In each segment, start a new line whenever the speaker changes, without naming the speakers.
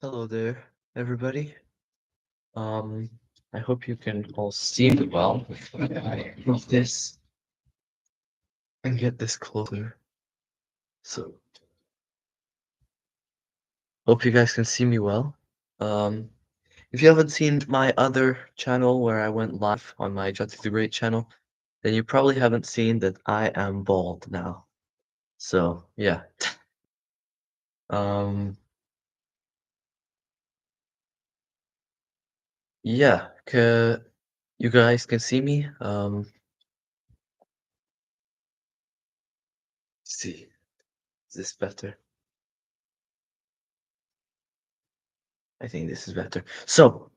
Hello there, everybody. Um, I hope you can all see me well. I move this and get this closer. So, hope you guys can see me well. Um, if you haven't seen my other channel where I went live on my Jotty the Great channel, then you probably haven't seen that I am bald now. So, yeah. Um, yeah, you guys can see me. See, is this better? I think this is better. So,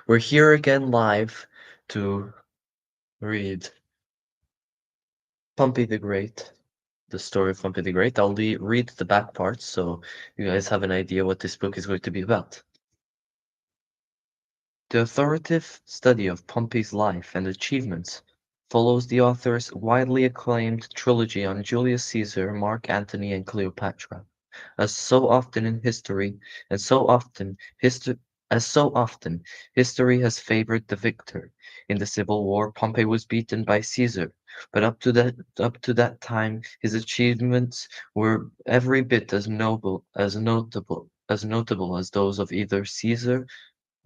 we're here again live to read Pompey the Great, the story of Pompey the Great. I'll read the back parts so you guys have an idea what this book is going to be about. The authoritative study of Pompey's life and achievements follows the author's widely acclaimed trilogy on Julius Caesar, Mark Antony, and Cleopatra. As so often in history, and so often history as so often, history has favored the victor. In the Civil War, Pompey was beaten by Caesar, but up to that time, his achievements were every bit as notable as those of either Caesar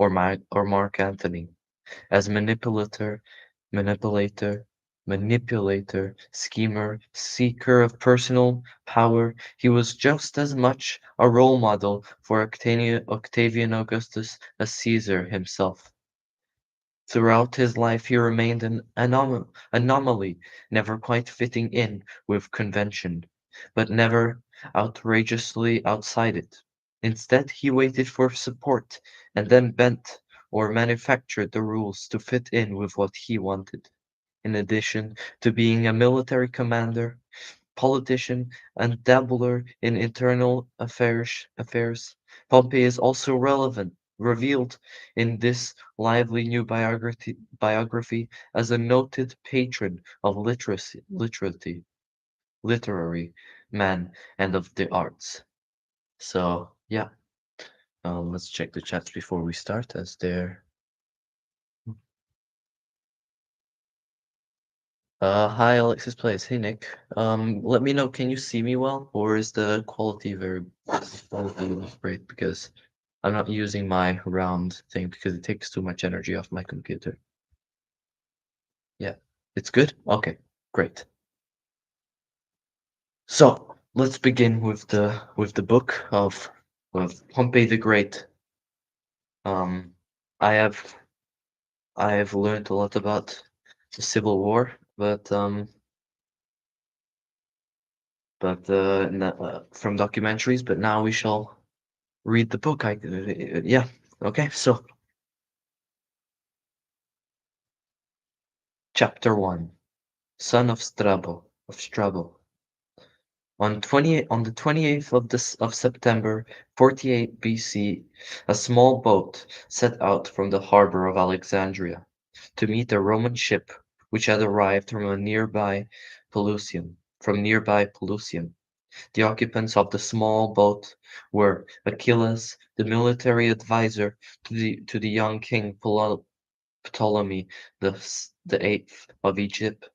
or Mark Antony. As manipulator, schemer, seeker of personal power, he was just as much a role model for Octavian Augustus as Caesar himself. Throughout his life he remained an anomaly, never quite fitting in with convention, but never outrageously outside it. Instead, he waited for support and then bent or manufactured the rules to fit in with what he wanted. In addition to being a military commander, politician, and dabbler in internal affairs, Pompey is also revealed in this lively new biography as a noted patron of literary man and of the arts. So, yeah, let's check the chats before we start, as there. Hi, Alexis Plays. Hey, Nick. Let me know, can you see me well, or is the quality very great? Because I'm not using my round thing because it takes too much energy off my computer. Yeah, it's good? Okay, great. So let's begin with the book of Pompey the Great. Um, I have I have learned a lot about the Civil War, but from documentaries. But now we shall read the book. Yeah. Okay. So chapter 1, son of Strabo. On the 28th of September 48 BC, a small boat set out from the harbor of Alexandria to meet a Roman ship which had arrived from nearby Pelusium. The occupants of the small boat were Achilles, the military advisor to the young king Ptolemy the eighth of Egypt,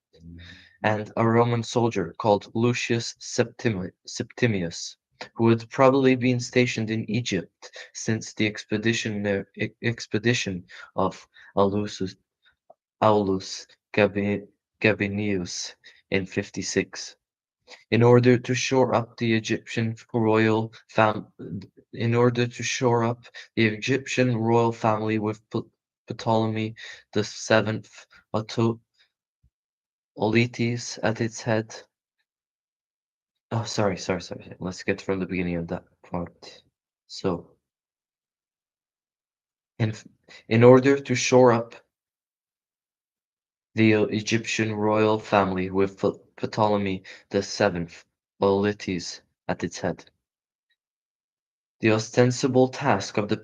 and a Roman soldier called Lucius Septimius, who had probably been stationed in Egypt since the expedition of Aulus Aulus Gabinius in 56. In order to shore up the Egyptian royal family with Ptolemy the seventh Auletes at its head. Oh, sorry. Let's get from the beginning of that part. So, in in order to shore up the Egyptian royal family with Ptolemy the seventh Auletes at its head. The ostensible task of the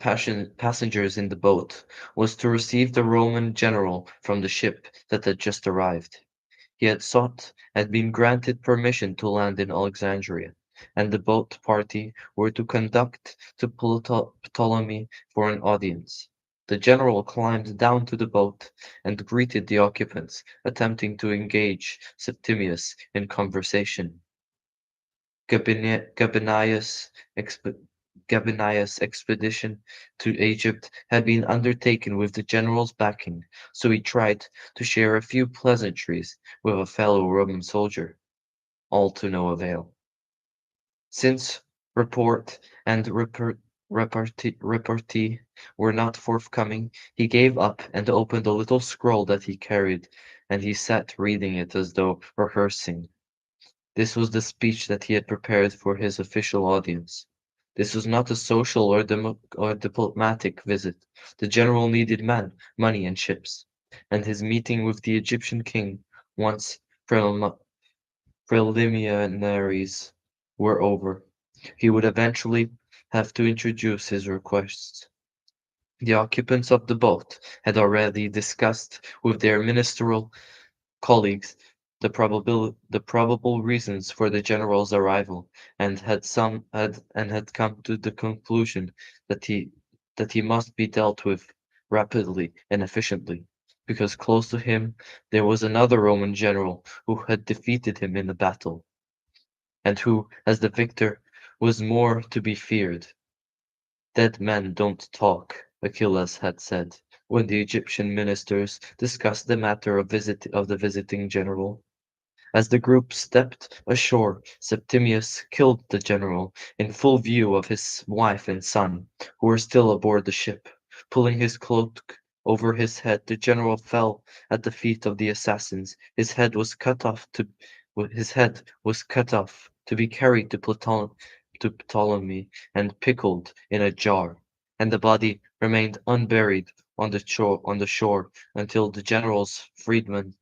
passengers in the boat was to receive the Roman general from the ship that had just arrived. He had been granted permission to land in Alexandria, and the boat party were to conduct to Ptolemy for an audience. The general climbed down to the boat and greeted the occupants, attempting to engage Septimius in conversation. Gabinius' expedition to Egypt had been undertaken with the general's backing, so he tried to share a few pleasantries with a fellow Roman soldier, all to no avail. Since report and repartee were not forthcoming, he gave up and opened a little scroll that he carried, and he sat reading it as though rehearsing. This was the speech that he had prepared for his official audience. This was not a social or diplomatic visit. The general needed men, money, and ships, and his meeting with the Egyptian king, once prelim- preliminaries were over, he would eventually have to introduce his requests. The occupants of the boat had already discussed with their ministerial colleagues the probable reasons for the general's arrival, and had come to the conclusion that he must be dealt with rapidly and efficiently, because close to him there was another Roman general who had defeated him in the battle, and who, as the victor, was more to be feared. Dead men don't talk, Achilles had said, when the Egyptian ministers discussed the matter of the visiting general. As the group stepped ashore, Septimius killed the general in full view of his wife and son, who were still aboard the ship. Pulling his cloak over his head, the general fell at the feet of the assassins. His head was cut off to be carried to Ptolemy and pickled in a jar, and the body remained unburied on the shore until the general's freedman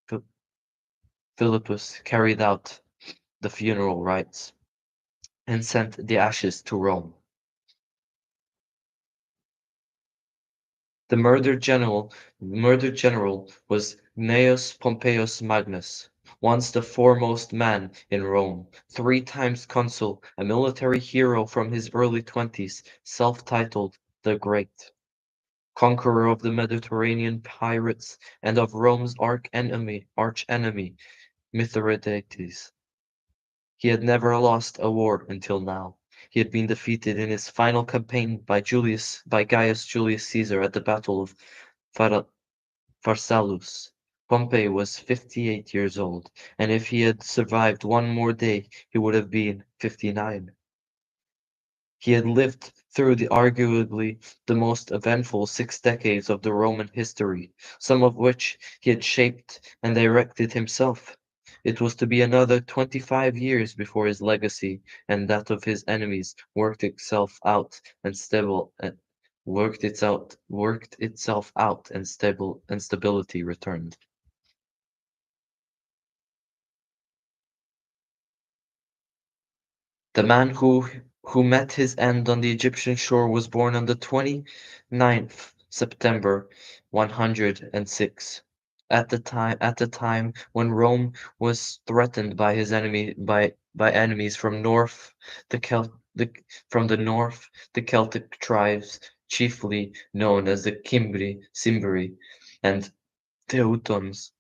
Phil- Philippus carried out the funeral rites and sent the ashes to Rome. The murdered general was Gnaeus Pompeius Magnus, once the foremost man in Rome, 3 times consul, a military hero from his early 20s, self-titled the Great, conqueror of the Mediterranean pirates and of Rome's arch-enemy Mithridates. He had never lost a war until now. He had been defeated in his final campaign by Gaius Julius Caesar at the Battle of Phar- Pharsalus. Pompey was 58 years old, and if he had survived one more day, he would have been 59. He had lived through arguably the most eventful 6 decades of the Roman history, some of which he had shaped and directed himself. It was to be another 25 years before his legacy and that of his enemies worked itself out and stability returned. The man who met his end on the Egyptian shore was born on the 29th September 106, at the time when Rome was threatened by his enemy by enemies from the north, the Celtic tribes, chiefly known as the Cimbri, and Teutons.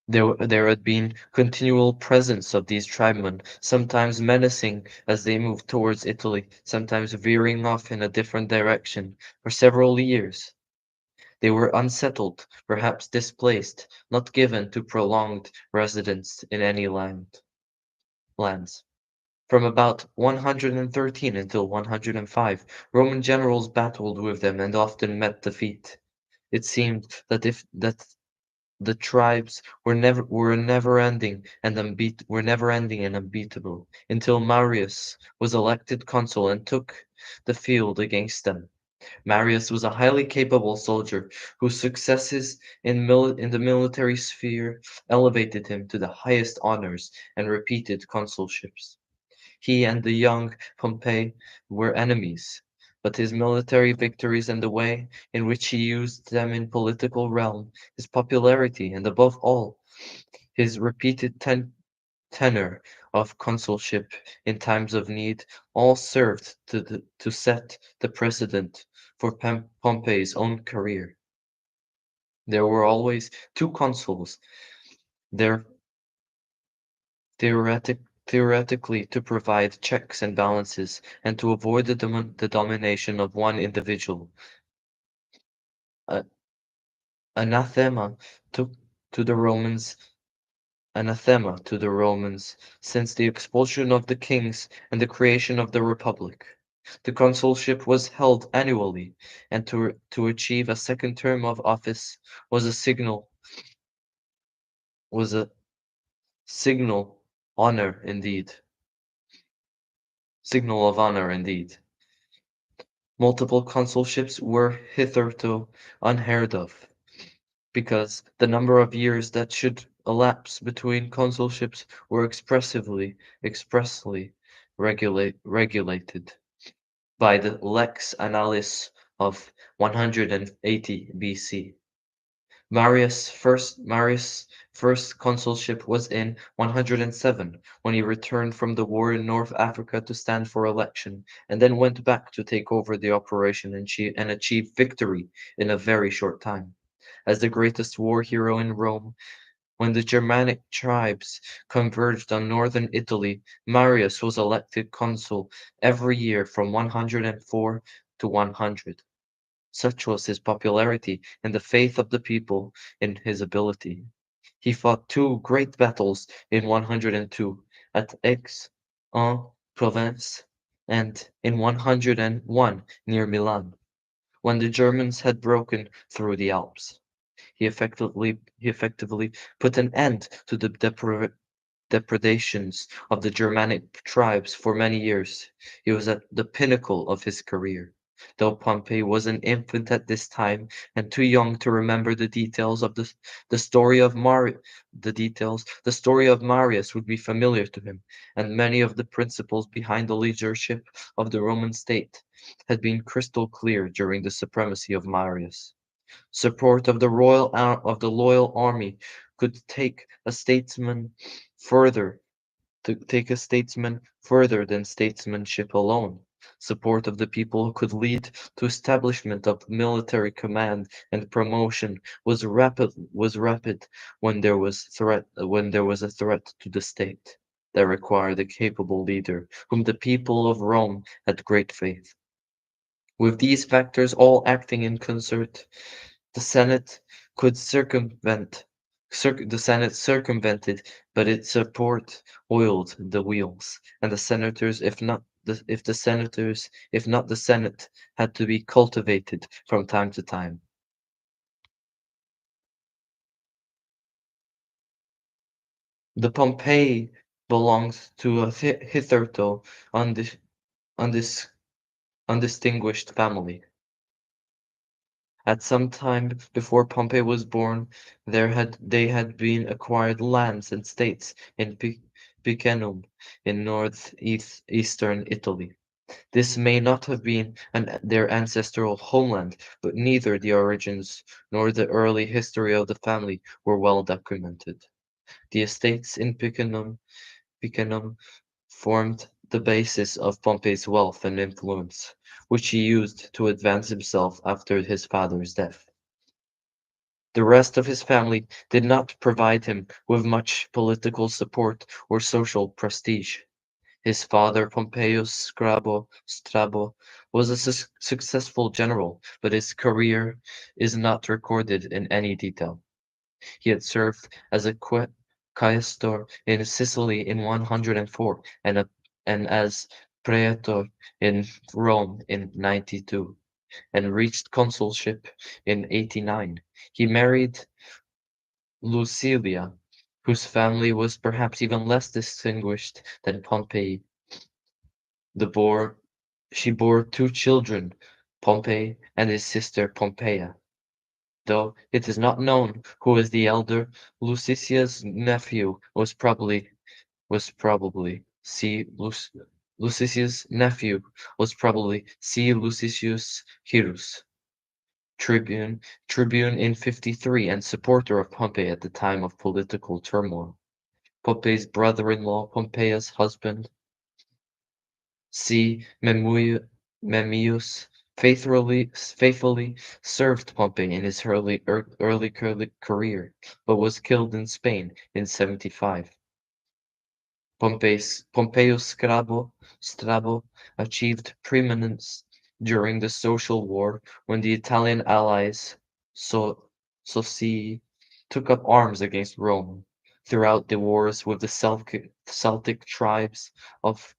There had been continual presence of these tribesmen, sometimes menacing as they moved towards Italy, sometimes veering off in a different direction. For several years, they were unsettled, perhaps displaced, not given to prolonged residence in any lands. From about 113 until 105, Roman generals battled with them and often met defeat. It seemed that the tribes were never ending and unbeatable until Marius was elected consul and took the field against them. Marius was a highly capable soldier whose successes in the military sphere elevated him to the highest honors and repeated consulships. He and the young Pompey were enemies, but his military victories and the way in which he used them in political realm, his popularity, and above all, his repeated tenure of consulship in times of need, all served to set the precedent for Pompey's own career. There were always two consuls, there theoretic, theoretically to provide checks and balances and to avoid the domination of one individual. A- anathema to, to the Romans, anathema to the Romans, since the expulsion of the kings and the creation of the Republic. The consulship was held annually, and to achieve a second term of office was a was a signal honor indeed, signal of honor indeed. Multiple consulships were hitherto unheard of, because the number of years that should elapse between consulships were expressly regulated by the Lex Annalis of 180 BC. Marius' first consulship was in 107, when he returned from the war in North Africa to stand for election, and then went back to take over the operation and achieve victory in a very short time. As the greatest war hero in Rome, when the Germanic tribes converged on northern Italy, Marius was elected consul every year from 104 to 100. Such was his popularity and the faith of the people in his ability. He fought two great battles in 102 at Aix-en-Provence and in 101 near Milan, when the Germans had broken through the Alps. He effectively put an end to the depredations of the Germanic tribes for many years. He was at the pinnacle of his career. Though Pompey was an infant at this time and too young to remember the details of the story of the story of Marius would be familiar to him, and many of the principles behind the leadership of the Roman state had been crystal clear during the supremacy of Marius. Support of the loyal army could further take a statesman further than statesmanship alone. Support of the people could lead to establishment of military command and promotion was rapid when there was a threat to the state that required a capable leader whom the people of Rome had great faith. With these factors all acting in concert, the Senate could the Senate circumvented, but its support oiled the wheels, and the senators, if not the Senate, had to be cultivated from time to time. The Pompey belongs to a hitherto undis, undis, undistinguished family. At some time before Pompey was born, they had been acquired lands and states in Picenum in northeastern Italy. This may not have been their ancestral homeland, but neither the origins nor the early history of the family were well documented. The estates in Picenum formed the basis of Pompey's wealth and influence, which he used to advance himself after his father's death. The rest of his family did not provide him with much political support or social prestige. His father, Pompeius Strabo, was a successful general, but his career is not recorded in any detail. He had served as a quaestor in Sicily in 104 and as praetor in Rome in 92 and reached consulship in 89. He married Lucilia, whose family was perhaps even less distinguished than Pompey. The bore She bore two children, Pompey and his sister Pompeia. Though it is not known who is the elder, Lucicia's nephew was probably C. Lucius' nephew was probably C. Lucius Hirus, tribune, tribune in 53 and supporter of Pompey at the time of political turmoil. Pompey's brother-in-law, Pompeia's husband, C. Memmius, faithfully served Pompey in his early career, but was killed in Spain in 75. Pompeius Strabo achieved preeminence during the Social War when the Italian allies so, Socii took up arms against Rome. Throughout the wars with the Celtic tribes of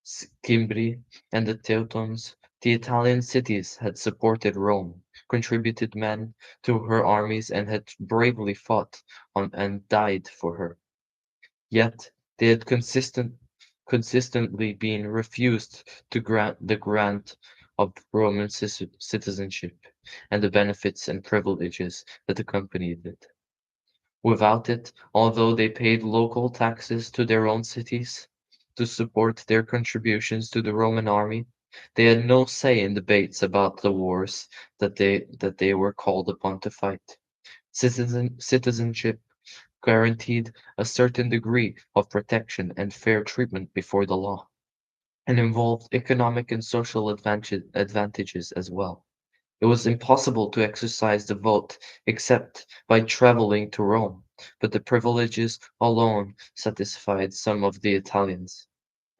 Cimbri and the Teutons, the Italian cities had supported Rome, contributed men to her armies, and had bravely fought on and died for her. Yet they had consistently been refused to grant the grant of Roman citizenship and the benefits and privileges that accompanied it. Without it, although they paid local taxes to their own cities to support their contributions to the Roman army, they had no say in debates about the wars that they were called upon to fight. Citizenship guaranteed a certain degree of protection and fair treatment before the law, and involved economic and social advantages as well. It was impossible to exercise the vote except by traveling to Rome, but the privileges alone satisfied some of the Italians,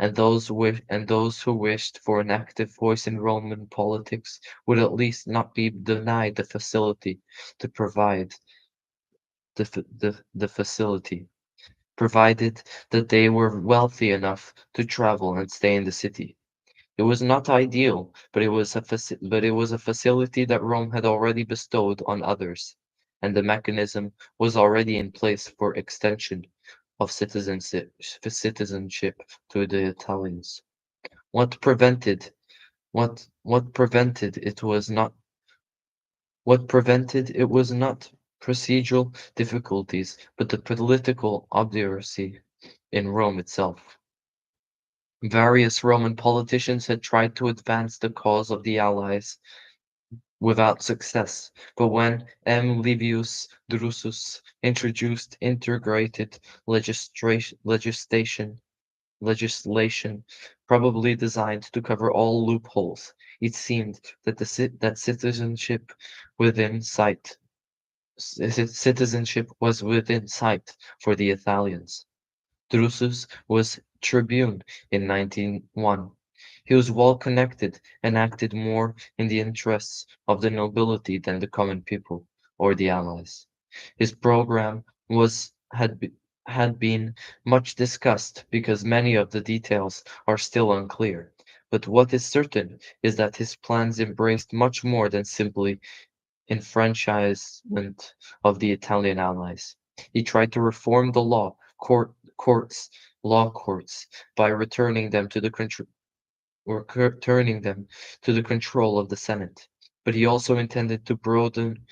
and those who wished for an active voice in Roman politics would at least not be denied the facility to provide the facility, provided that they were wealthy enough to travel and stay in the city. It was not ideal, but it was a facility that Rome had already bestowed on others, and the mechanism was already in place for extension of citizenship to the Italians. What prevented what prevented it was not procedural difficulties, but the political obduracy in Rome itself. Various Roman politicians had tried to advance the cause of the allies without success, but when M. Livius Drusus introduced integrated legislation probably designed to cover all loopholes, it seemed that that citizenship was within sight for the Italians. Drusus was tribune in 1901. He was well connected and acted more in the interests of the nobility than the common people or the allies. His program had been much discussed because many of the details are still unclear. But what is certain is that his plans embraced much more than simply enfranchisement of the Italian allies. He tried to reform the courts, law courts, by returning them to the control of the Senate. But he also intended to broaden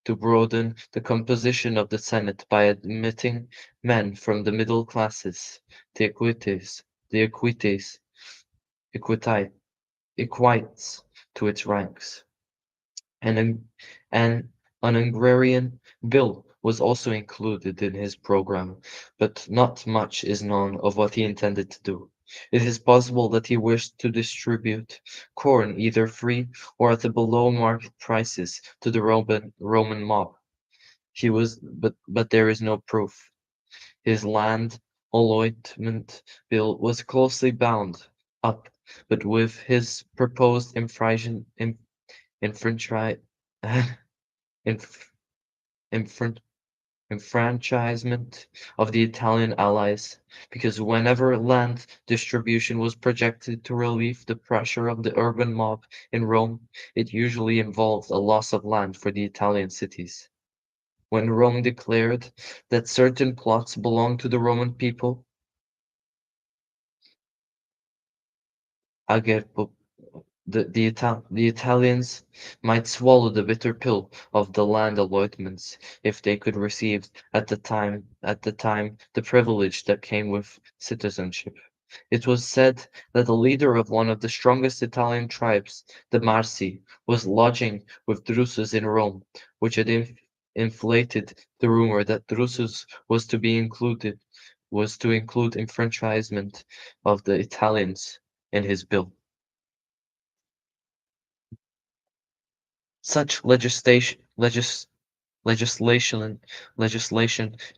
the composition of the Senate by admitting men from the middle classes, the equites, the equites, equiti, equites to its ranks. And an agrarian bill was also included in his program, but not much is known of what he intended to do. It is possible that he wished to distribute corn either free or at the below market prices to the Roman mob. But there is no proof. His land allotment bill was closely bound up, but with his proposed enfranchise, enf- enfran- enfranchisement of the Italian allies, because whenever land distribution was projected to relieve the pressure of the urban mob in Rome, it usually involved a loss of land for the Italian cities. When Rome declared that certain plots belonged to the Roman people, Agep- the Italians might swallow the bitter pill of the land allotments if they could receive at the time the privilege that came with citizenship. It was said that the leader of one of the strongest Italian tribes, the Marsi, was lodging with Drusus in Rome, which had inflated the rumor that Drusus was to include enfranchisement of the Italians in his bill. Such legislation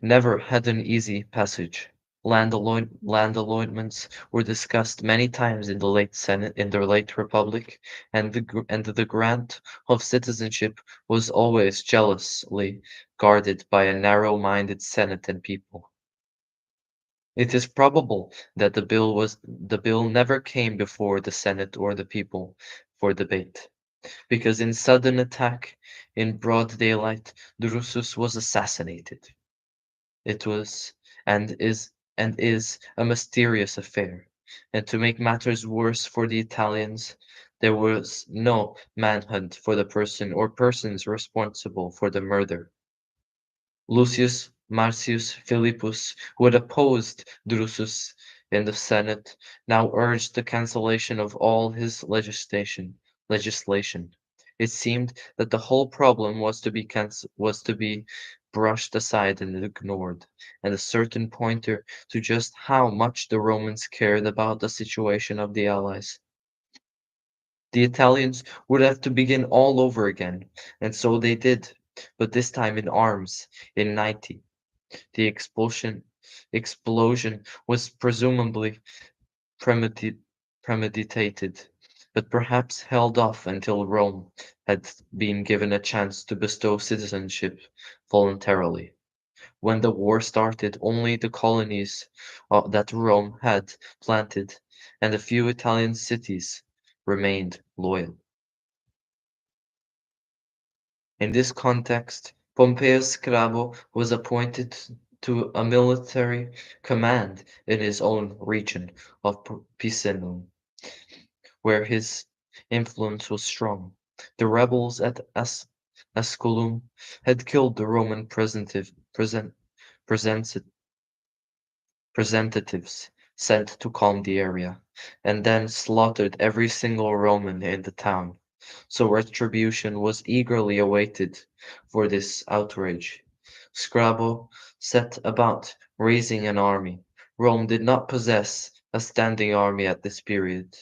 never had an easy passage. Land allotments were discussed many times in the late Senate, in the late Republic, and the grant of citizenship was always jealously guarded by a narrow-minded Senate and people. It is probable that the bill never came before the Senate or the people for debate, because in sudden attack in broad daylight, Drusus was assassinated. It was and is a mysterious affair, and to make matters worse for the Italians, there was no manhunt for the person or persons responsible for the murder. Lucius Marcius Philippus, who had opposed Drusus in the Senate, now urged the cancellation of all his legislation. It seemed that the whole problem was to be brushed aside and ignored, and a certain pointer to just how much the Romans cared about the situation of the allies. The Italians would have to begin all over again, and so they did, but this time in arms, in 90. The explosion was presumably premedit- premeditated, but perhaps held off until Rome had been given a chance to bestow citizenship voluntarily. When the war started, only the colonies that Rome had planted and a few Italian cities remained loyal. In this context, Pompeius Cravo was appointed to a military command in his own region of Picenum, where his influence was strong. The rebels at Asculum had killed the Roman present, representatives sent to calm the area, and then slaughtered every single Roman in the town. So retribution was eagerly awaited for this outrage. Strabo set about raising an army. Rome did not possess a standing army at this period,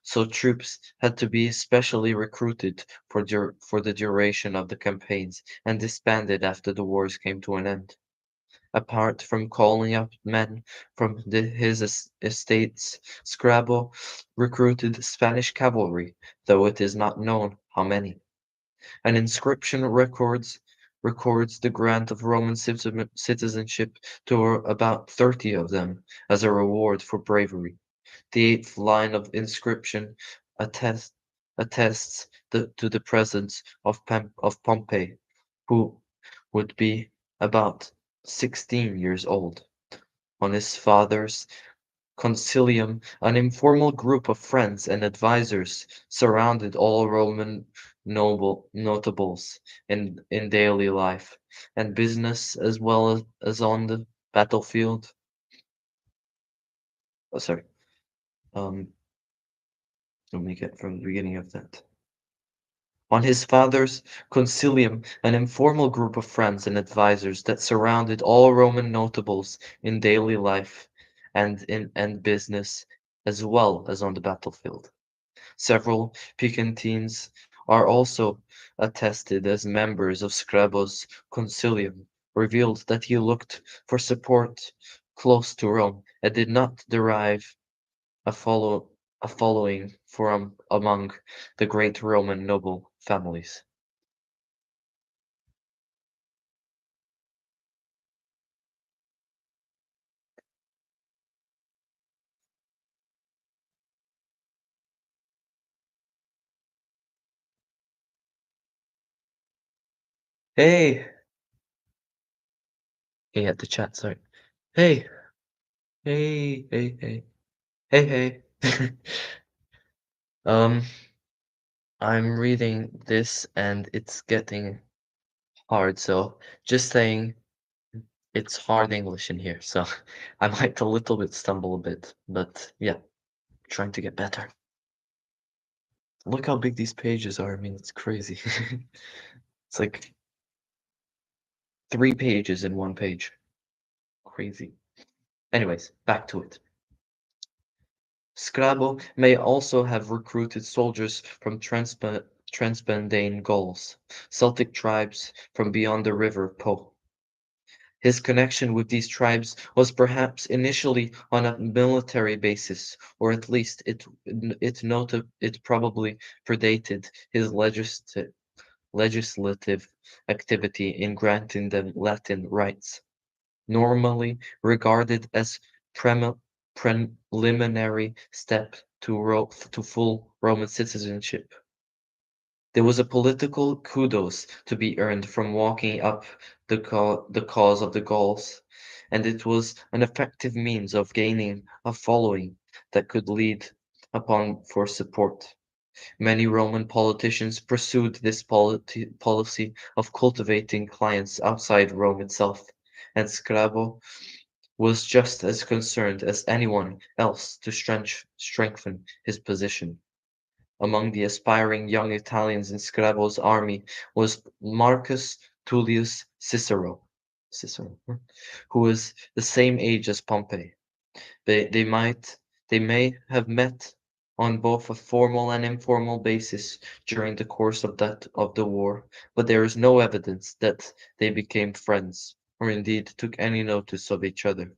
so troops had to be specially recruited for the duration of the campaigns and disbanded after the wars came to an end. Apart from calling up men from his estates, Strabo recruited Spanish cavalry, though it is not known how many. An inscription records the grant of Roman citizenship to about 30 of them as a reward for bravery. The eighth line of inscription attest, attests to the presence of Pompey, who would be about 16 years old. On his father's concilium, an informal group of friends and advisers surrounded all Roman notables in daily life and business as well as on the battlefield. Oh, sorry. Um, Let me get from the beginning of that. On his father's concilium, an informal group of friends and advisers that surrounded all Roman notables in daily life and business, as well as on the battlefield. Several Picentines are also attested as members of Scrabo's concilium, revealed that he looked for support close to Rome and did not derive a follow a following from among the great Roman noble families. Hey, he had the chat, sorry. Hey, hey, hey, hey. um, I'm reading this and it's getting hard, so just saying It's hard English in here, so I might a little bit stumble a bit, but yeah, trying to get better. Look how big these pages are. I mean, it's crazy. It's like 3 pages in one page. Crazy. Anyways, back to it. Strabo may also have recruited soldiers from Transpandane Gauls, Celtic tribes from beyond the river Po. His connection with these tribes was perhaps initially on a military basis, or at least it probably predated his legislative activity in granting them Latin rights, normally regarded as premi- preliminary step to full Roman citizenship. There was a political kudos to be earned from walking up the cause of the Gauls, and it was an effective means of gaining a following that could lead upon for support. Many Roman politicians pursued this policy of cultivating clients outside Rome itself, and Scribo was just as concerned as anyone else to strengthen his position. Among the aspiring young Italians in Scribo's army was Marcus Tullius Cicero, who was the same age as Pompey. They, they might they may have met on both a formal and informal basis during the course of the war, but there is no evidence that they became friends, or indeed took any notice of each other.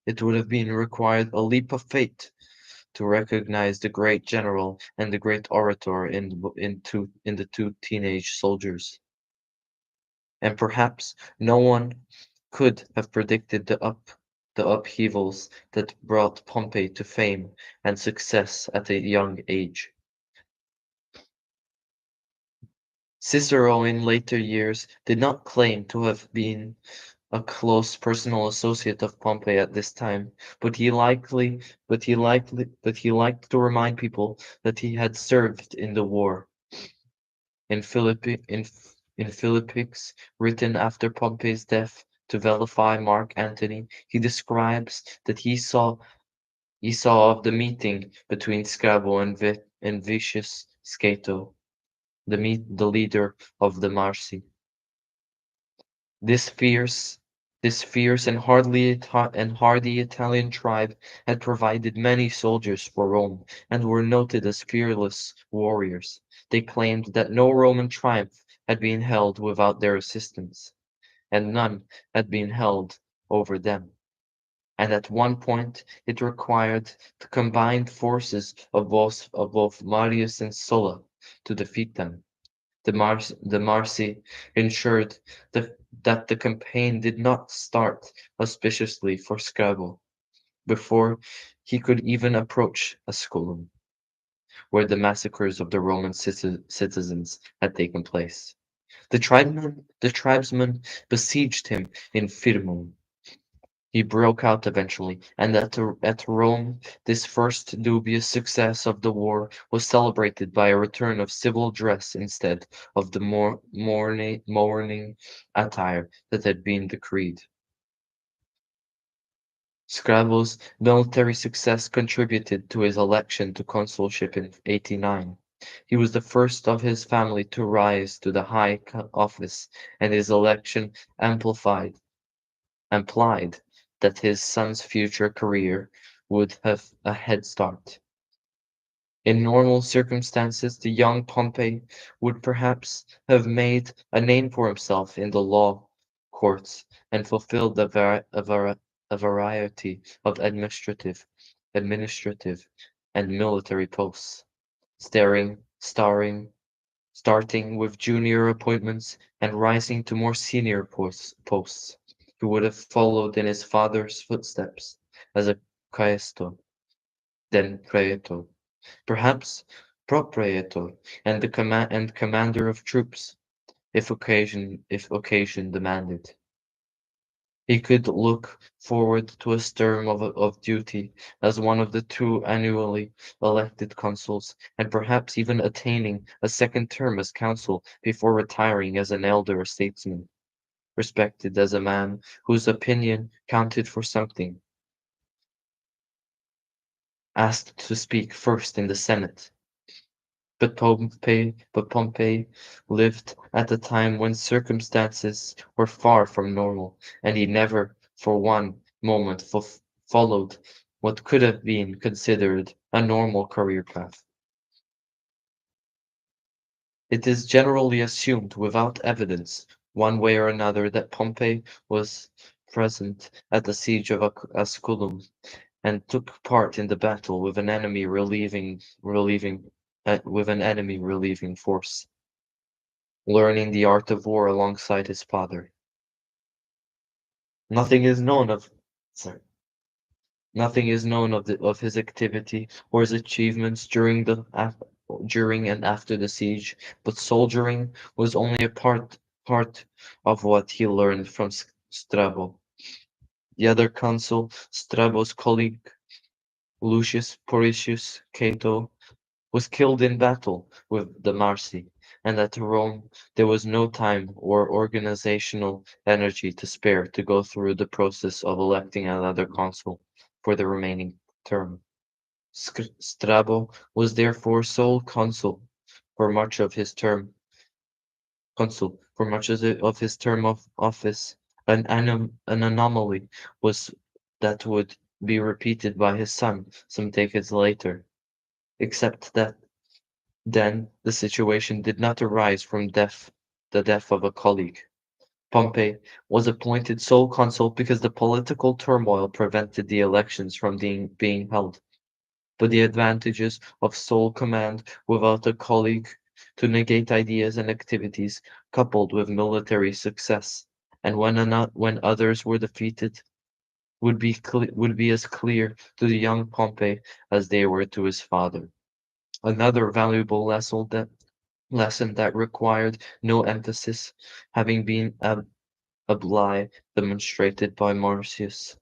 It would have been required a leap of faith to recognize the great general and the great orator in the two teenage soldiers. And perhaps no one could have predicted the upheavals that brought Pompey to fame and success at a young age. Cicero in later years did not claim to have been a close personal associate of Pompey at this time, but he liked to remind people that he had served in the war. In Philippics, written after Pompey's death to vilify Mark Antony, he describes that he saw of the meeting between Scabo and Vicius Scato, the leader of the Marsi. This fierce this fierce and hardy Italian tribe had provided many soldiers for Rome and were noted as fearless warriors. They claimed that no Roman triumph had been held without their assistance, and none had been held over them. And at one point it required the combined forces of both Marius and Sulla to defeat them. The Marsi ensured that the campaign did not start auspiciously for Scavo before he could even approach Asculum, where the massacres of the Roman citizens had taken place. The tribesmen besieged him in Firmum. He broke out eventually, and at Rome this first dubious success of the war was celebrated by a return of civil dress instead of the mourning attire that had been decreed. Scribo's military success contributed to his election to consulship in 89. He was the first of his family to rise to the high office, and his election implied that his son's future career would have a head start. In normal circumstances, the young Pompey would perhaps have made a name for himself in the law courts and fulfilled a variety of administrative and military posts, starting with junior appointments and rising to more senior posts. He would have followed in his father's footsteps as a quaestor, then praetor, perhaps propraetor, and commander of troops, if occasion demanded. He could look forward to a term of duty as one of the two annually elected consuls, and perhaps even attaining a second term as consul before retiring as an elder statesman. respected as a man whose opinion counted for something, asked to speak first in the Senate. But Pompey lived at a time when circumstances were far from normal, and he never for one moment followed what could have been considered a normal career path. It is generally assumed without evidence, one way or another, that Pompey was present at the siege of Asculum and took part in the battle with an enemy relieving force, learning the art of war alongside his father. Nothing is known of sorry, Nothing is known of his activity or his achievements during and after the siege, but soldiering was only a part of what he learned from Strabo. The other consul, Strabo's colleague Lucius Porcius Cato, was killed in battle with the Marsi, and at Rome there was no time or organizational energy to spare to go through the process of electing another consul for the remaining term. Strabo was therefore sole for much of his term of his term of office. An anomaly was that would be repeated by his son some decades later, except that then the situation did not arise from the death of a colleague. Pompey was appointed sole consul because the political turmoil prevented the elections from being held. But the advantages of sole command without a colleague to negate ideas and activities, coupled with military success, and when others were defeated, would be as clear to the young Pompey as they were to his father. Another valuable lesson that required no emphasis, having been ably demonstrated by Marius,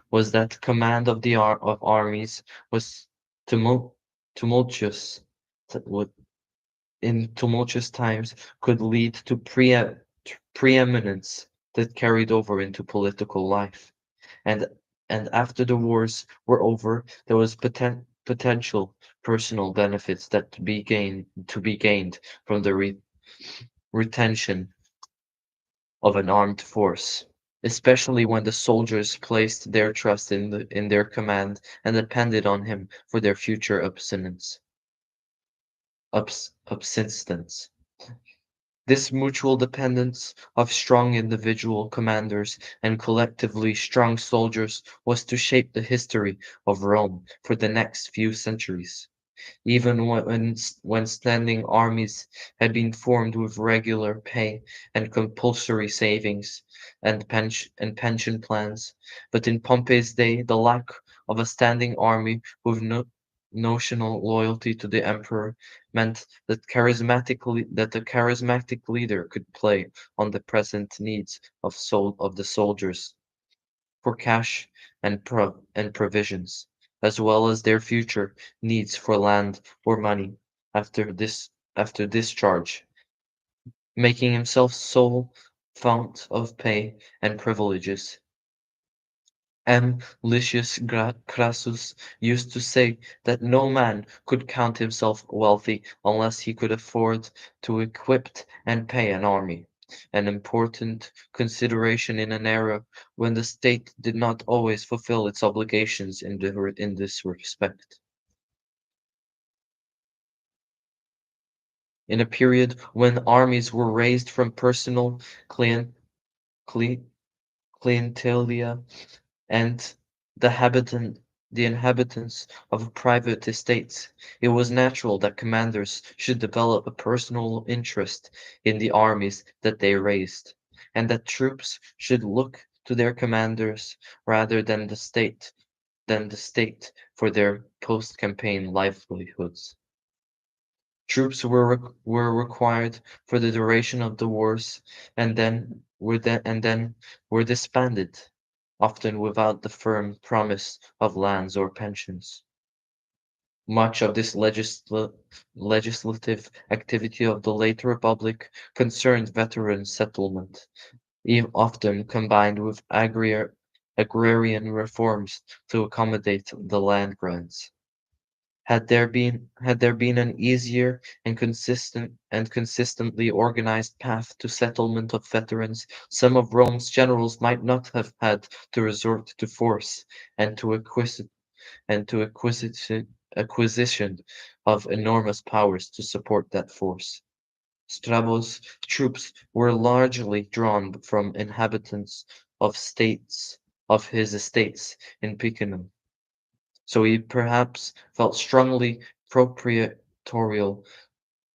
was that command of of armies was tumul- tumultuous, would in tumultuous times could lead to preeminence that carried over into political life. And and after the wars were over, there was potential personal benefits that to be gained from the retention of an armed force, especially when the soldiers placed their trust in their command and depended on him for their future subsistence. This mutual dependence of strong individual commanders and collectively strong soldiers was to shape the history of Rome for the next few centuries. Even when standing armies had been formed with regular pay and compulsory savings and pension plans, but in Pompey's day the lack of a standing army with notional loyalty to the emperor meant that a charismatic leader could play on the present needs of the soldiers for cash and provisions, as well as their future needs for land or money after discharge, making himself sole fount of pay and privileges. M. Lucius Crassus used to say that no man could count himself wealthy unless he could afford to equip and pay an army, an important consideration in an era when the state did not always fulfill its obligations in this respect. In a period when armies were raised from personal clien, cle- clientelia and the habitant the inhabitants of private estates, it was natural that commanders should develop a personal interest in the armies that they raised, and that troops should look to their commanders rather than the state for their post-campaign livelihoods. Troops were required for the duration of the wars, and then were disbanded, often without the firm promise of lands or pensions. Much of this legislative activity of the late Republic concerned veteran settlement, often combined with agrarian reforms to accommodate the land grants. Had there been an easier and consistently organized path to settlement of veterans, some of Rome's generals might not have had to resort to force and to acquisition of enormous powers to support that force. Strabo's troops were largely drawn from inhabitants of states of his estates in Picenum, so he perhaps felt strongly proprietorial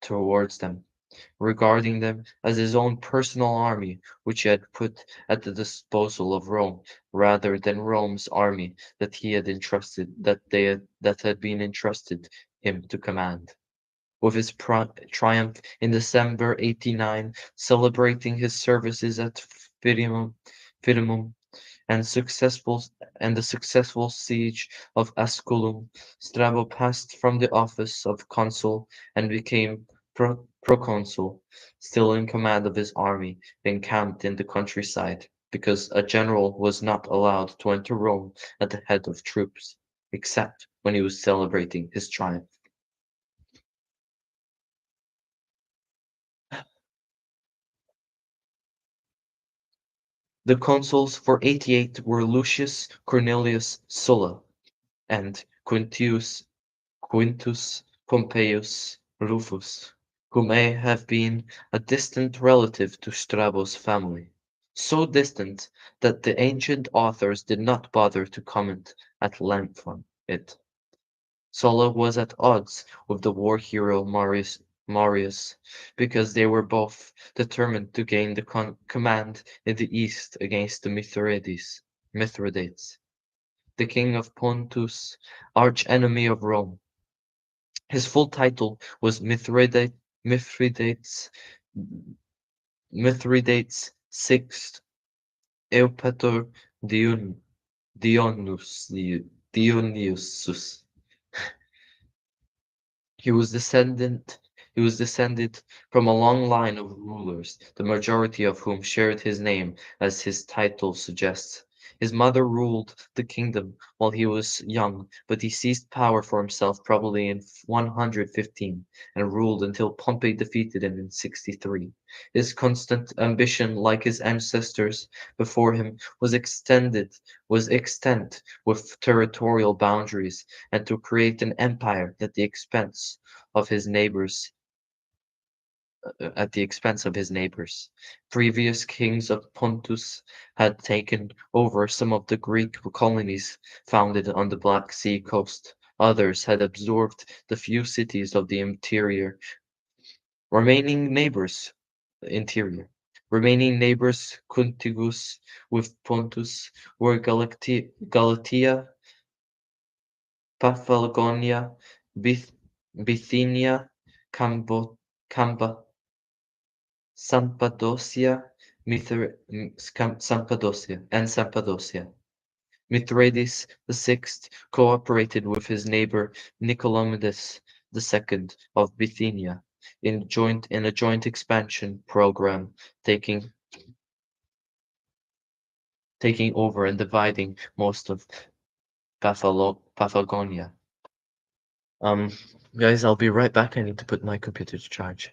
towards them, regarding them as his own personal army, which he had put at the disposal of Rome, rather than Rome's army that had been entrusted him to command. With his triumph in December 89, celebrating his services at Fidimum, and successful and the successful siege of Asculum, Strabo passed from the office of consul and became proconsul, still in command of his army, encamped in the countryside, because a general was not allowed to enter Rome at the head of troops, except when he was celebrating his triumph. The consuls for 88 were Lucius Cornelius Sulla and Quintus Pompeius Rufus, who may have been a distant relative to Strabo's family, so distant that the ancient authors did not bother to comment at length on it. Sulla was at odds with the war hero Marius, because they were both determined to gain the command in the east against the Mithridates, the king of Pontus, arch enemy of Rome. His full title was Mithridates Mithridates Sixth Eupator Dion, Dionysus. He was descendant he was descended from a long line of rulers, the majority of whom shared his name, as his title suggests. His mother ruled the kingdom while he was young, but he seized power for himself probably in 115, and ruled until Pompey defeated him in 63. His constant ambition, like his ancestors before him, was extent with territorial boundaries, and to create an empire of his neighbors at the expense of his neighbors. Previous kings of Pontus had taken over some of the Greek colonies founded on the Black Sea coast. Others had absorbed the few cities of the remaining neighbors interior. Remaining neighbors contiguous with Pontus were Galatia, Paphlagonia, Bithynia, Camba, Sampadocia, Sampadocia. Mithridates VI cooperated with his neighbor Nicolaus II of Bithynia in a joint expansion program, taking taking over and dividing most of Paphlagonia. Um, guys, I'll be right back. I need to put my computer to charge.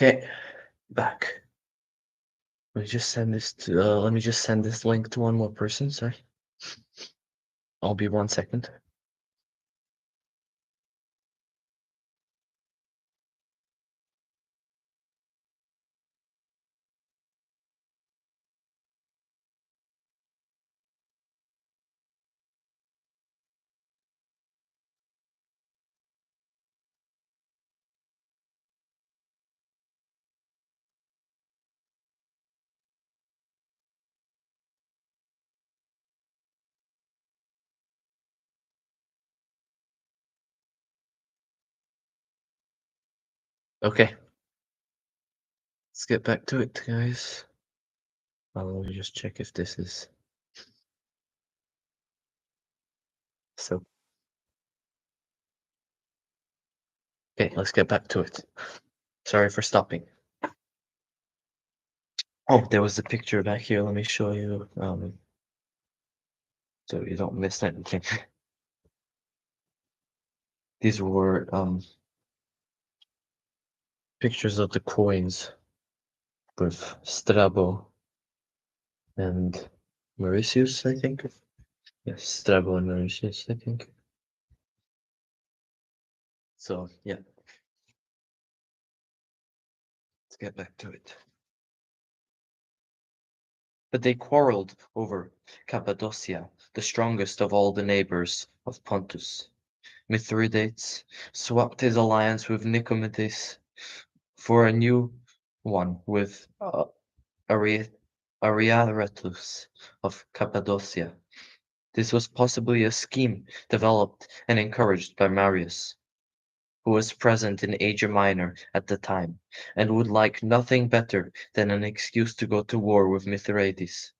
Okay, back. Let me just send this link to one more person. Sorry, I'll be 1 second. Okay, let's get back to it, guys. Let me just check if this is so. Okay, let's get back to it. Sorry for stopping. Oh, there was a picture back here. Let me show you, so you don't miss anything. These were pictures of the coins with Strabo and Mauritius, I think. Yes, Strabo and Mauritius, I think. So yeah, let's get back to it. But they quarreled over Cappadocia, the strongest of all the neighbors of Pontus. Mithridates swapped his alliance with Nicomedes for a new one with Ariarathes of Cappadocia. This was possibly a scheme developed and encouraged by Marius, who was present in Asia Minor at the time, and would like nothing better than an excuse to go to war with Mithridates.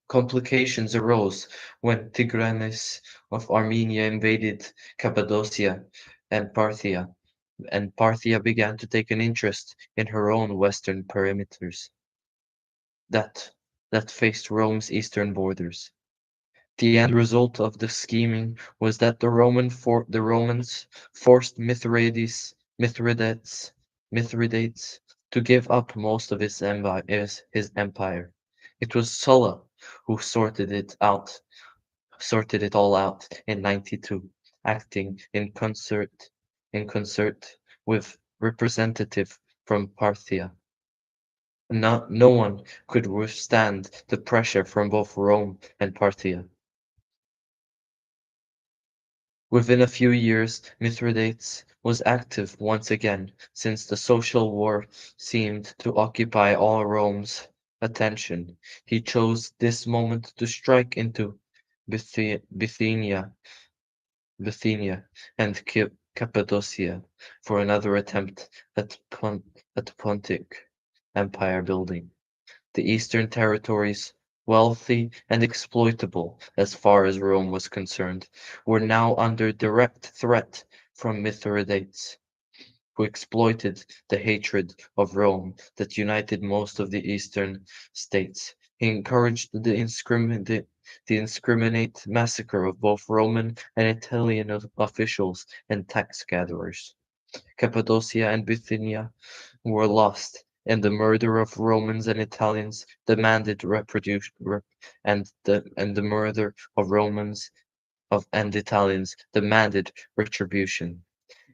Complications arose when Tigranes of Armenia invaded Cappadocia and Parthia, and Parthia began to take an interest in her own western perimeters that faced Rome's eastern borders. The end result of the scheming was that the Romans forced Mithridates to give up most of his empire. It was Sulla who sorted it all out in 92, acting in concert with representative from Parthia. No one could withstand the pressure from both Rome and Parthia. Within a few years, Mithridates was active once again, since the social war seemed to occupy all Rome's attention. He chose this moment to strike into Bithynia, and Cappadocia for another attempt at Pontic empire building. The eastern territories, wealthy and exploitable as far as Rome was concerned, were now under direct threat from Mithridates, who exploited the hatred of Rome that united most of the eastern states. He encouraged the indiscriminate massacre of both Roman and Italian officials and tax gatherers. Cappadocia and Bithynia were lost, and the murder of Romans and Italians demanded and the murder of Romans and Italians demanded retribution.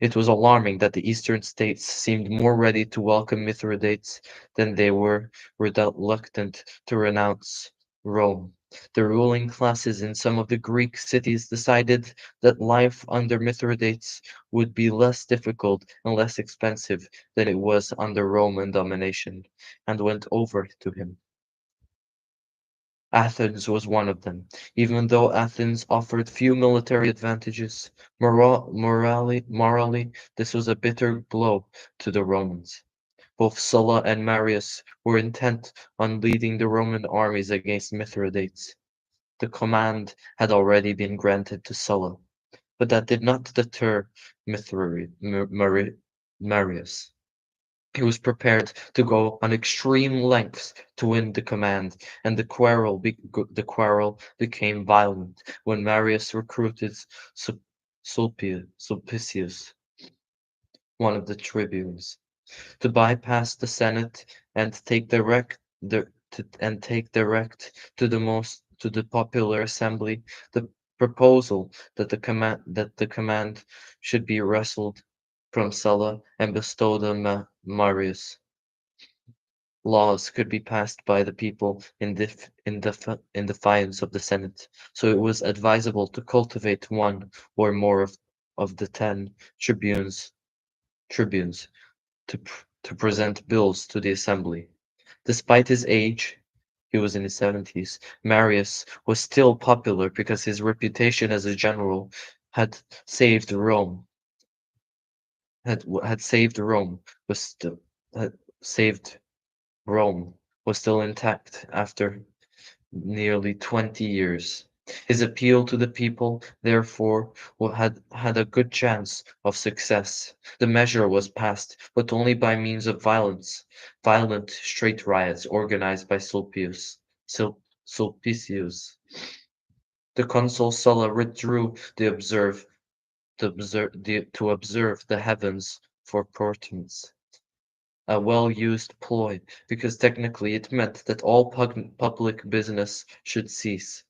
It was alarming that the eastern states seemed more ready to welcome Mithridates than they were reluctant to renounce Rome. The ruling classes in some of the Greek cities decided that life under Mithridates would be less difficult and less expensive than it was under Roman domination, and went over to him. Athens was one of them. Even though Athens offered few military advantages, morally, this was a bitter blow to the Romans. Both Sulla and Marius were intent on leading the Roman armies against Mithridates. The command had already been granted to Sulla, but that did not deter Marius. He was prepared to go on extreme lengths to win the command, and the quarrel became violent when Marius recruited Sulpicius, one of the tribunes, to bypass the Senate and take direct to the popular assembly the proposal that the command should be wrestled from Sulla and bestowed on Marius. Laws could be passed by the people in defiance of the Senate, so it was advisable to cultivate one or more of the 10 tribunes to present bills to the assembly. Despite his age, he was in his 70s, Marius was still popular because his reputation as a general had saved Rome, had saved Rome, was still had saved Rome was still intact after nearly 20 years. His appeal to the people, therefore, had a good chance of success. The measure was passed, but only by means of violent street riots organized by Sulpicius. The consul Sulla withdrew to observe the heavens for portents, a well-used ploy, because technically it meant that all public business should cease.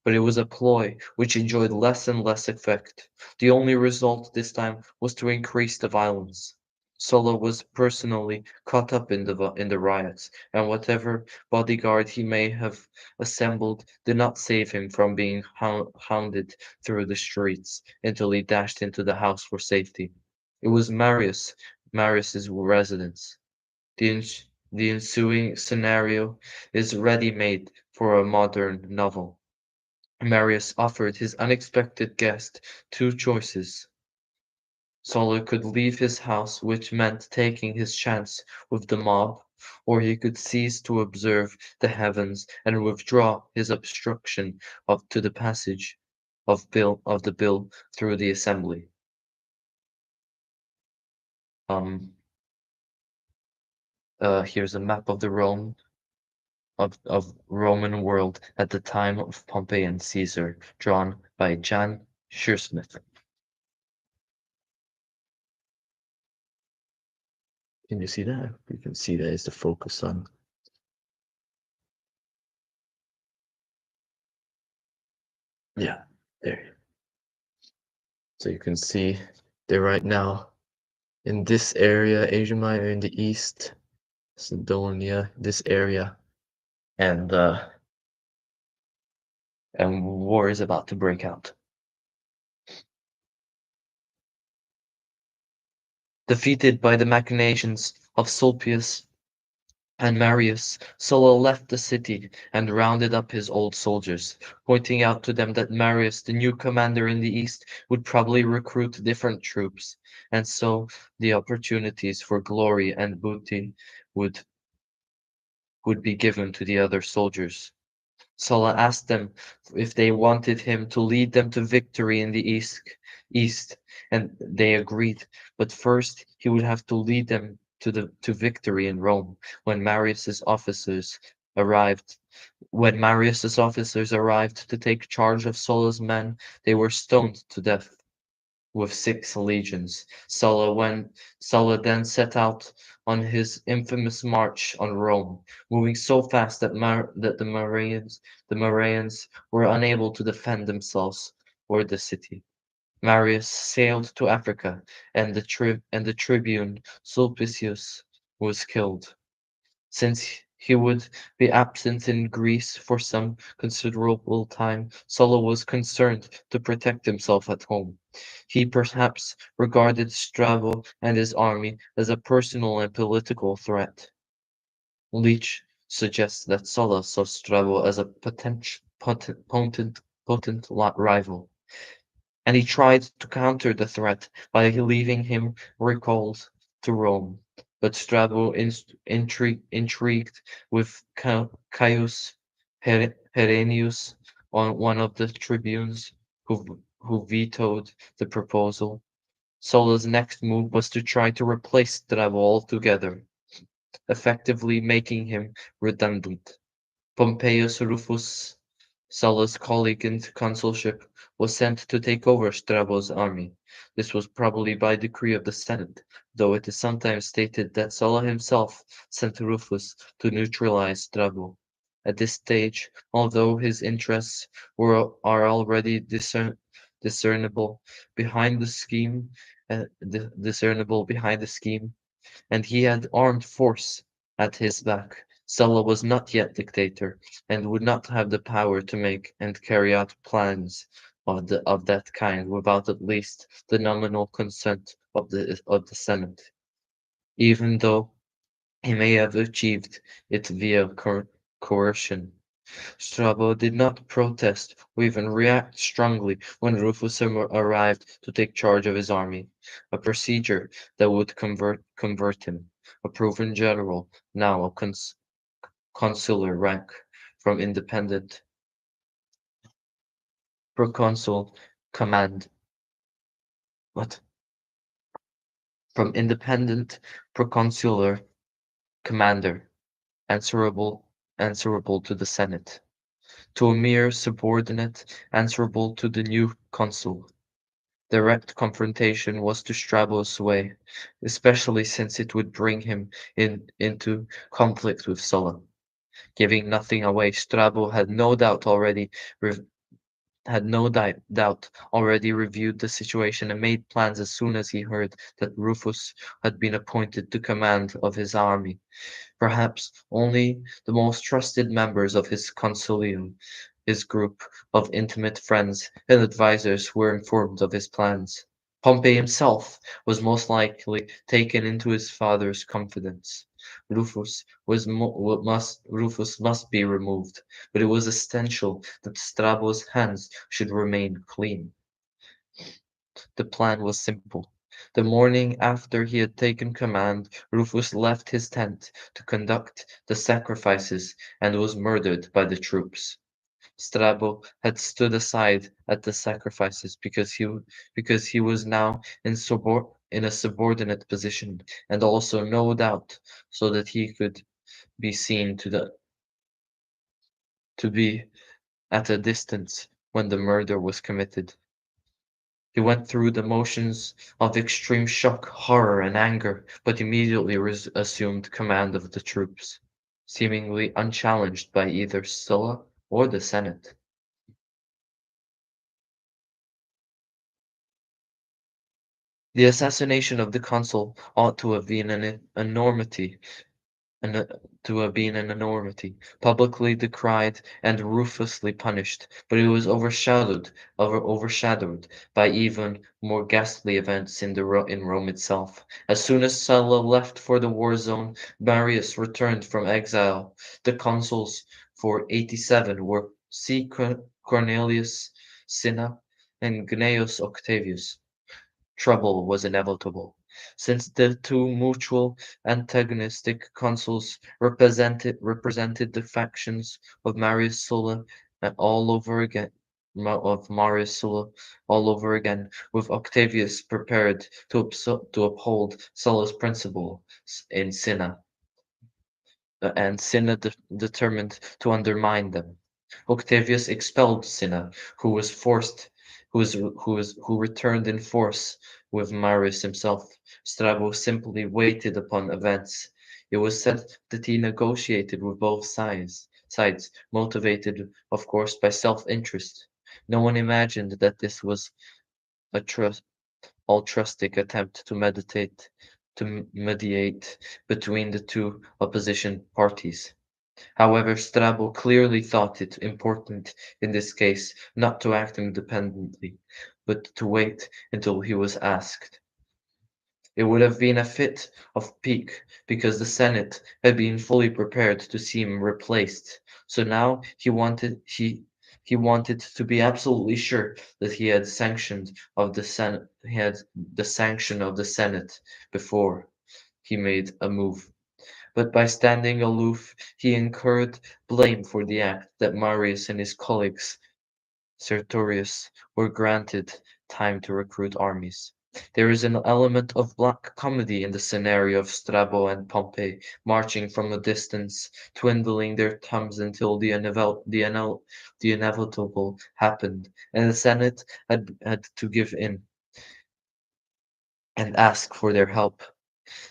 But it was a ploy which enjoyed less and less effect. The only result this time was to increase the violence. Sulla was personally caught up in the riots, and whatever bodyguard he may have assembled did not save him from being hounded through the streets until he dashed into the house for safety. It was Marius's residence. The ensuing scenario is ready-made for a modern novel. Marius offered his unexpected guest two choices. Sulla could leave his house, which meant taking his chance with the mob, or he could cease to observe the heavens and withdraw his obstruction to the passage of the bill through the assembly. Um, Here's a map of the Roman world at the time of Pompey and Caesar, drawn by Jan Shearsmith. Can you see that? You can see that is the focus on. Yeah, there. So you can see they're right now in this area, Asia Minor in the east, Cydonia, this area, and war is about to break out. Defeated by the machinations of Sulpius and Marius, Sulla left the city and rounded up his old soldiers, pointing out to them that Marius, the new commander in the east, would probably recruit different troops, and so the opportunities for glory and booty would be given to the other soldiers. Sulla asked them if they wanted him to lead them to victory in the east, and they agreed. But first, he would have to lead them to victory in Rome. Arrived, when Marius's officers arrived to take charge of Sulla's men, they were stoned to death with 6 legions. Sulla then set out on his infamous march on Rome, moving so fast that the Marians were unable to defend themselves or the city. Marius sailed to Africa, and the tribune Sulpicius was killed. Since he would be absent in Greece for some considerable time, Sulla was concerned to protect himself at home. He perhaps regarded Strabo and his army as a personal and political threat. Leach suggests that Sulla saw Strabo as a potent rival, and he tried to counter the threat by leaving him recalled to Rome. But Strabo intrigued with Caius Herennius, one of the tribunes, who vetoed the proposal. Sulla's next move was to try to replace Strabo altogether, effectively making him redundant. Pompeius Rufus Sulla's colleague in the consulship was sent to take over Strabo's army. This was probably by decree of the Senate, though it is sometimes stated that Sulla himself sent Rufus to neutralize Strabo. At this stage, although his interests are already discernible behind the scheme, discernible behind the scheme, and he had armed force at his back. Sulla was not yet dictator, and would not have the power to make and carry out plans of that kind without at least the nominal consent of the Senate, even though he may have achieved it via coercion. Strabo did not protest or even react strongly when Rufus arrived to take charge of his army, a procedure that would convert him, a proven general, now a consular rank, from independent proconsul command, what? From independent proconsular commander, answerable answerable to the Senate, to a mere subordinate answerable to the new consul. Direct confrontation was to Strabo's way, especially since it would bring him into conflict with Sulla. Giving nothing away, Strabo re- had no doubt already reviewed the situation and made plans as soon as he heard that Rufus had been appointed to command of his army. Perhaps only the most trusted members of his consilium, his group of intimate friends and advisers, were informed of his plans. Pompey himself was most likely taken into his father's confidence. Rufus must be removed, but it was essential that Strabo's hands should remain clean. The plan was simple. The morning after he had taken command, Rufus left his tent to conduct the sacrifices and was murdered by the troops. Strabo had stood aside at the sacrifices because he was now in a subordinate position, and also no doubt so that he could be seen to be at a distance when the murder was committed. He went through the motions of extreme shock, horror, and anger, but immediately assumed command of the troops, seemingly unchallenged by either Sulla or the Senate. The assassination of the consul ought to have been an enormity, an, uh, publicly decried and ruthlessly punished, but it was overshadowed by even more ghastly events in Rome itself. As soon as Sulla left for the war zone, Marius returned from exile. The consuls for 87 were Cornelius, Cinna, and Gnaeus Octavius. Trouble was inevitable, since the two mutual antagonistic consuls represented the factions of Marius Sulla all over again. Marius Sulla all over again, with Octavius prepared to uphold Sulla's principle in Cinna, and Cinna determined to undermine them. Octavius expelled Cinna, who was forced, who returned in force with Marius himself. Strabo simply waited upon events. It was said that he negotiated with both sides, motivated, of course, by self-interest. No one imagined that this was a altruistic attempt to mediate between the two opposition parties. However, Strabo clearly thought it important in this case not to act independently, but to wait until he was asked. It would have been a fit of pique, because the Senate had been fully prepared to see him replaced. So now he wanted to be absolutely sure that he had the sanction of the Senate before he made a move. But by standing aloof, he incurred blame for the act that Marius and his colleagues, Sertorius, were granted time to recruit armies. There is an element of black comedy in the scenario of Strabo and Pompey marching from a distance, twiddling their thumbs until the inevitable happened, and the Senate had to give in and ask for their help.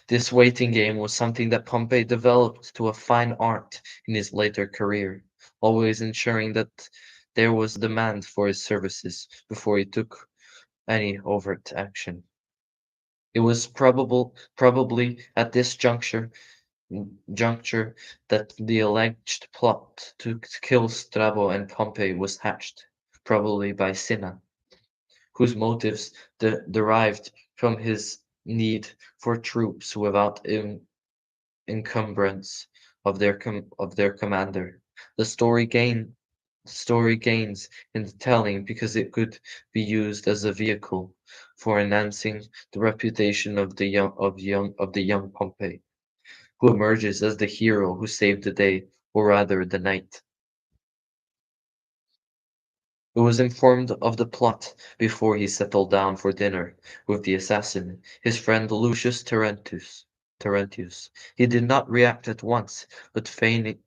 This waiting game was something that Pompey developed to a fine art in his later career, always ensuring that there was demand for his services before he took any overt action. It was probably at this juncture that the alleged plot to kill Strabo and Pompey was hatched, probably by Cinna, whose motives derived from his need for troops without encumbrance of their commander. The story gains in the telling because it could be used as a vehicle for enhancing the reputation of the young Pompey, who emerges as the hero who saved the day, or rather the night. Who was informed of the plot before he settled down for dinner with the assassin, his friend Lucius Terentius. He did not react at once, but feigning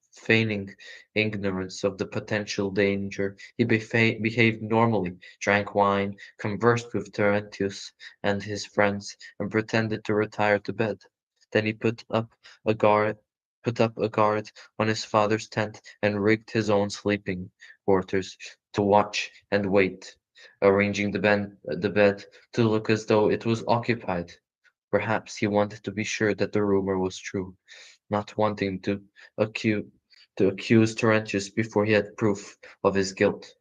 ignorance of the potential danger, he behaved normally, drank wine, conversed with Terentius and his friends, and pretended to retire to bed. Then he a guard put up a guard on his father's tent and rigged his own sleeping quarters to watch and wait, arranging the bed to look as though it was occupied. Perhaps he wanted to be sure that the rumor was true, not wanting accuse, to accuse Terentius before he had proof of his guilt.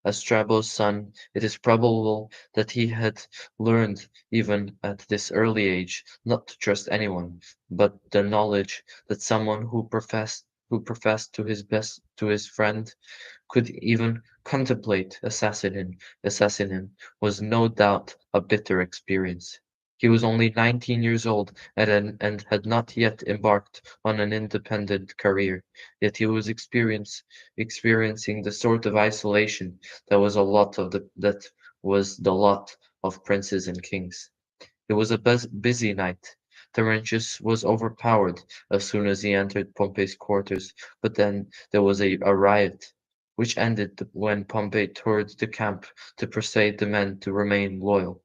As Strabo's son, it is probable that he had learned, even at this early age, not to trust anyone, but the knowledge that someone who professed to his friend could even contemplate assassin him was no doubt a bitter experience. He was only 19 years old and had not yet embarked on an independent career, yet he was experiencing the sort of isolation that was the lot of princes and kings. It was a busy night. Terentius was overpowered as soon as he entered Pompey's quarters, but then there was a riot, which ended when Pompey toured the camp to persuade the men to remain loyal.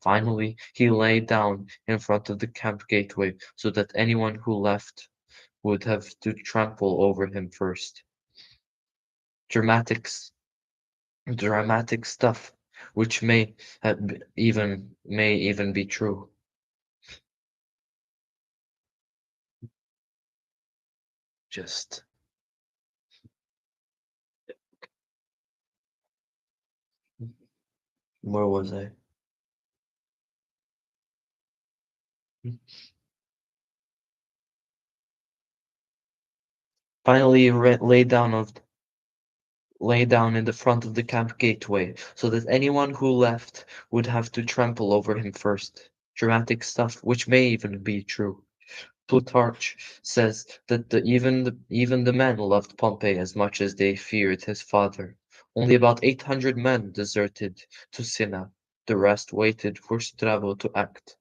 Finally, he lay down in front of the camp gateway so that anyone who left would have to trample over him first. Dramatics, dramatic stuff, which may even be true. Just where was I? Finally, lay down in the front of the camp gateway, so that anyone who left would have to trample over him first. Dramatic stuff, which may even be true. Plutarch says that even the men loved Pompey as much as they feared his father. Only about 800 men deserted to Cinna. The rest waited for Strabo to act.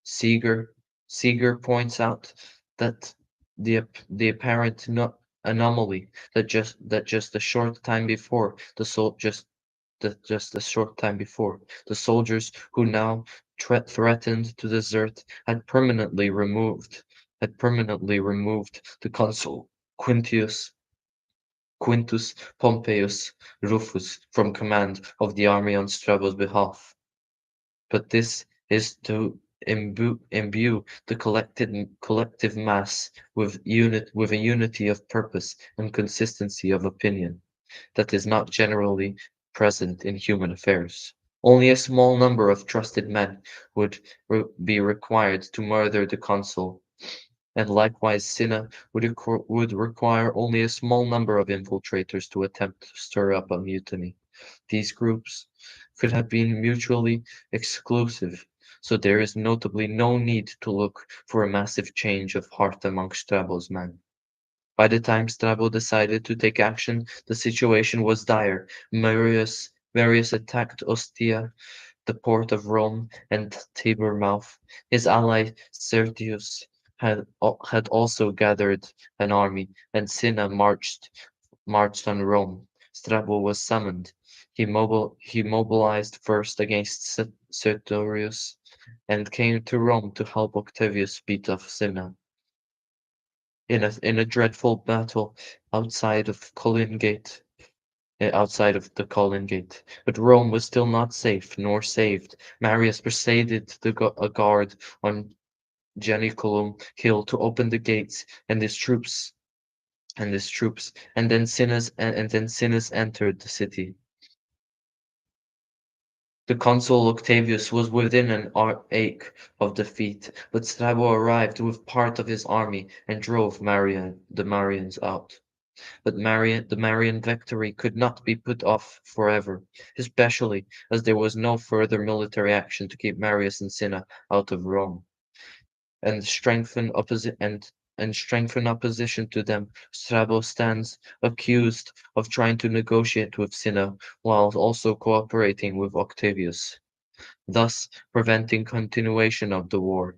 Seeger Seeger points out that the apparent anomaly that just a short time before just a short time before the soldiers who now threatened to desert had permanently removed the consul Quintus Pompeius Rufus from command of the army on Strabo's behalf. But this is to imbue the collective mass with a unity of purpose and consistency of opinion that is not generally present in human affairs. Only a small number of trusted men would be required to murder the consul, and likewise Cinna would require only a small number of infiltrators to attempt to stir up a mutiny. These groups could have been mutually exclusive, so there is notably no need to look for a massive change of heart among Strabo's men. By the time Strabo decided to take action, the situation was dire. Marius attacked Ostia, the port of Rome and Tiber mouth. His ally Sergius had also gathered an army, and Cinna marched on Rome. Strabo was summoned. He mobilized first against Sertorius and came to Rome to help Octavius beat off Cinna. In a dreadful battle outside of Colin Gate, outside of the Colin Gate. But Rome was still not safe nor saved. Marius persuaded a guard on Janiculum Hill to open the gates, and then Cinnas entered the city. The consul Octavius was within an ache of defeat, but Strabo arrived with part of his army and drove the Marians out. But the Marian victory could not be put off forever, especially as there was no further military action to keep Marius and Cinna out of Rome and strengthen opposition to them. Strabo stands accused of trying to negotiate with Cinna while also cooperating with Octavius, thus preventing continuation of the war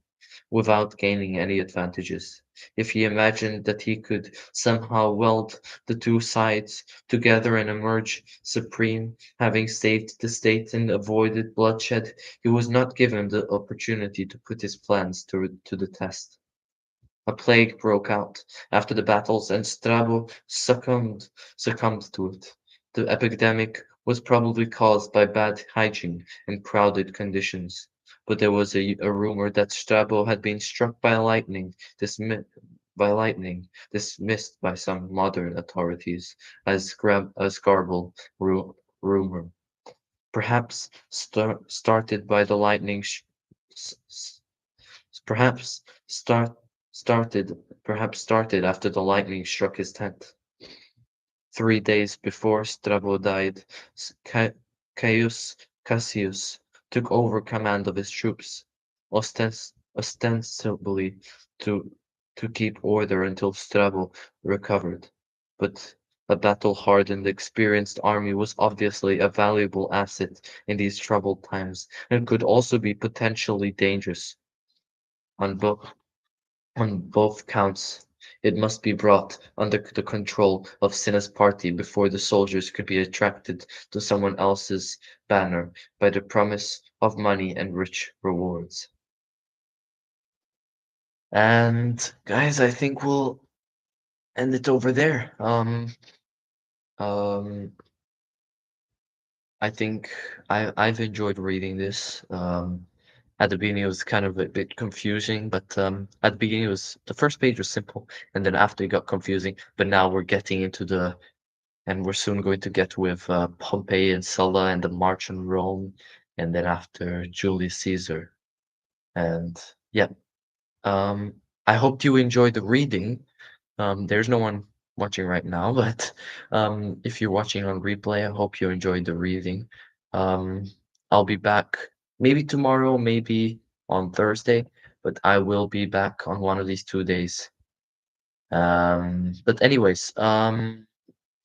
without gaining any advantages. If he imagined that he could somehow weld the two sides together and emerge supreme, having saved the state and avoided bloodshed, he was not given the opportunity to put his plans to the test. A plague broke out after the battles, and Strabo succumbed to it. The epidemic was probably caused by bad hygiene and crowded conditions, but there was a rumor that Strabo had been struck dismissed by some modern authorities as garble rumor, perhaps started by the lightning. S- s- Perhaps start started after the lightning struck his tent. 3 days before Strabo died, Caius Cassius took over command of his troops, ostensibly to keep order until Strabo recovered. But a battle-hardened, experienced army was obviously a valuable asset in these troubled times, and could also be potentially dangerous on both counts. It must be brought under the control of Cinna's party before the soldiers could be attracted to someone else's banner by the promise of money and rich rewards. And guys, I think we'll end it over there. Um, I think I've enjoyed reading this. At the beginning, it was kind of a bit confusing, but at the beginning, it was the first page was simple, and then after it got confusing. But now we're getting into and we're soon going to get with Pompey and Sulla and the March on Rome, and then after Julius Caesar. And yeah, um, I hope you enjoyed the reading. There's no one watching right now, but if you're watching on replay, I hope you enjoyed the reading. Um, I'll be back maybe tomorrow, maybe on Thursday, but I will be back on one of these 2 days. But anyways, I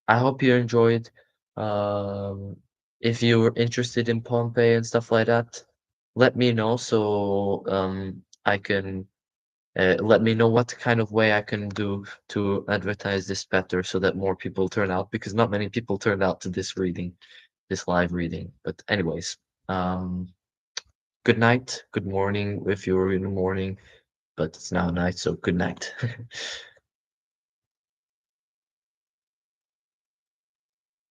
hope you enjoyed. Um, if you're interested in Pompeii and stuff like that, let me know so I can let me know what kind of way I can do to advertise this better so that more people turn out because not many people turned out to this live reading. But anyways, um, good night, good morning if you're in the morning, but it's now night, so good night.